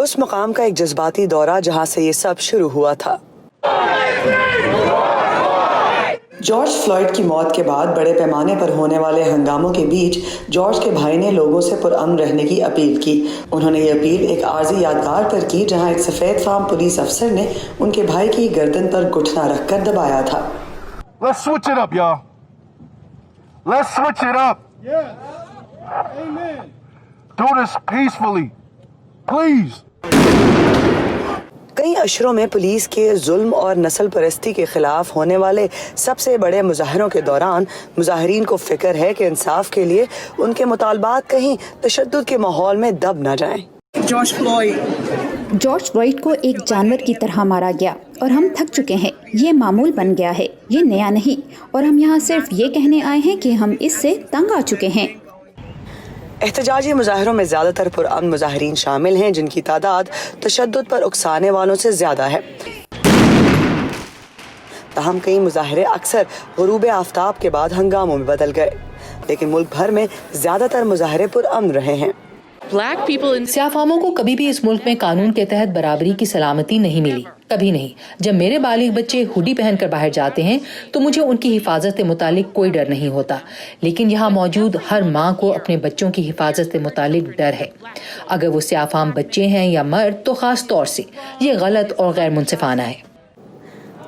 اس مقام کا ایک جذباتی دورہ جہاں سے یہ سب شروع ہوا تھا۔ جارج فلوئڈ کی موت کے بعد بڑے پیمانے پر ہونے والے ہنگاموں کے بیچ جارج کے بھائی نے لوگوں سے پرامن رہنے کی اپیل کی۔ انہوں نے یہ اپیل ایک عارضی یادگار پر کی جہاں ایک سفید فام پولیس افسر نے ان کے بھائی کی گردن پر گھٹنا رکھ کر دبایا تھا۔ Let's switch it up, y'all. Let's switch it up. Yeah. Amen. Do this peacefully. Please. کئی اشروں میں پولیس کے ظلم اور نسل پرستی کے خلاف ہونے والے سب سے بڑے مظاہروں کے دوران مظاہرین کو فکر ہے کہ انصاف کے لیے ان کے مطالبات کہیں تشدد کے ماحول میں دب نہ جائیں۔ جارج فلوئڈ کو ایک جانور کی طرح مارا گیا اور ہم تھک چکے ہیں۔ یہ معمول بن گیا ہے، یہ نیا نہیں، اور ہم یہاں صرف یہ کہنے آئے ہیں کہ ہم اس سے تنگ آ چکے ہیں۔ احتجاجی مظاہروں میں زیادہ تر پرامن مظاہرین شامل ہیں جن کی تعداد تشدد پر اکسانے والوں سے زیادہ ہے۔ تاہم کئی مظاہرے اکثر غروب آفتاب کے بعد ہنگاموں میں بدل گئے، لیکن ملک بھر میں زیادہ تر مظاہرے پرامن رہے ہیں۔ سیاہ فاموں کو کبھی بھی اس ملک میں قانون کے تحت برابری کی سلامتی نہیں ملی، کبھی نہیں۔ جب میرے بالغ بچے ہوڈی پہن کر باہر جاتے ہیں تو مجھے ان کی حفاظت کے متعلق کوئی ڈر نہیں ہوتا، لیکن یہاں موجود ہر ماں کو اپنے بچوں کی حفاظت کے متعلق ڈر ہے، اگر وہ سیاہ فام بچے ہیں یا مرد تو خاص طور سے۔ یہ غلط اور غیر منصفانہ ہے۔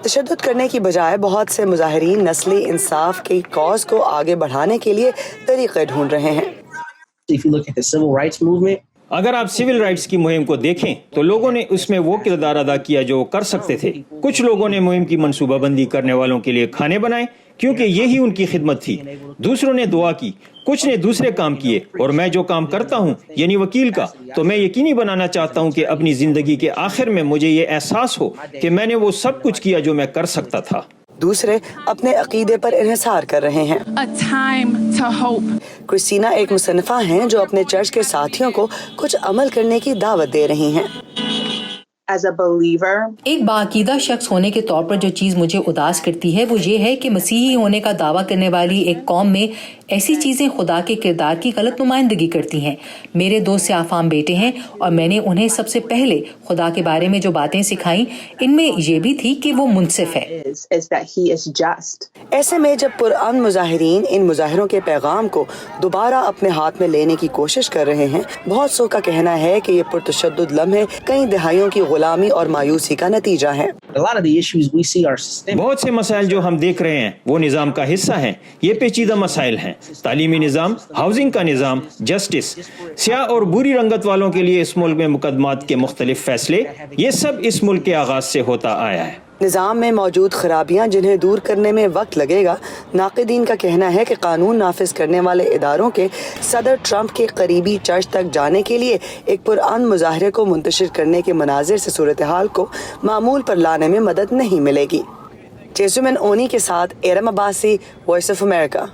تشدد کرنے کی بجائے بہت سے مظاہرین نسلی انصاف کی کاز کو آگے بڑھانے کے لیے طریقے ڈھونڈ رہے ہیں۔ اگر آپ سول رائٹس کی مہم کو دیکھیں تو لوگوں نے اس میں وہ کردار ادا کیا جو کر سکتے تھے۔ کچھ لوگوں نے مہم کی منصوبہ بندی کرنے والوں کے لیے کھانے بنائے کیونکہ یہی ان کی خدمت تھی، دوسروں نے دعا کی، کچھ نے دوسرے کام کیے، اور میں جو کام کرتا ہوں یعنی وکیل کا، تو میں یقینی بنانا چاہتا ہوں کہ اپنی زندگی کے آخر میں مجھے یہ احساس ہو کہ میں نے وہ سب کچھ کیا جو میں کر سکتا تھا۔ دوسرے اپنے عقیدے پر انحصار کر رہے ہیں۔ کرسٹینا ایک مصنفہ ہیں جو اپنے چرچ کے ساتھیوں کو کچھ عمل کرنے کی دعوت دے رہی ہیں۔ ایک باعقیدہ شخص ہونے کے طور پر جو چیز مجھے اداس کرتی ہے وہ یہ ہے کہ مسیحی ہونے کا دعویٰ کرنے والی ایک قوم میں ایسی چیزیں خدا کے کردار کی غلط نمائندگی کرتی ہیں۔ میرے دو سیاہ فام بیٹے ہیں اور میں نے انہیں سب سے پہلے خدا کے بارے میں جو باتیں سکھائیں ان میں یہ بھی تھی کہ وہ منصف ہے۔ ایسے میں جب پرامن مظاہرین ان مظاہروں کے پیغام کو دوبارہ اپنے ہاتھ میں لینے کی کوشش کر رہے ہیں، بہت سو کا کہنا ہے کہ یہ پرتشدد لمحے کئی دہائیوں کی غلامی اور مایوسی کا نتیجہ ہے۔ بہت سے مسائل جو ہم دیکھ رہے ہیں وہ نظام کا حصہ ہیں۔ یہ پیچیدہ مسائل ہیں: تعلیمی نظام، ہاؤسنگ کا نظام، جسٹس، سیاہ اور بری رنگت والوں کے لیے اس ملک میں مقدمات کے مختلف فیصلے، یہ سب اس ملک کے آغاز سے ہوتا آیا ہے۔ نظام میں موجود خرابیاں جنہیں دور کرنے میں وقت لگے گا۔ ناقدین کا کہنا ہے کہ قانون نافذ کرنے والے اداروں کے صدر ٹرمپ کے قریبی چرچ تک جانے کے لیے ایک پرامن مظاہرے کو منتشر کرنے کے مناظر سے صورتحال کو معمول پر لانے میں مدد نہیں ملے گی۔ جیسمن اونی کے ساتھ ایرم عباسی، وائس آف امریکہ۔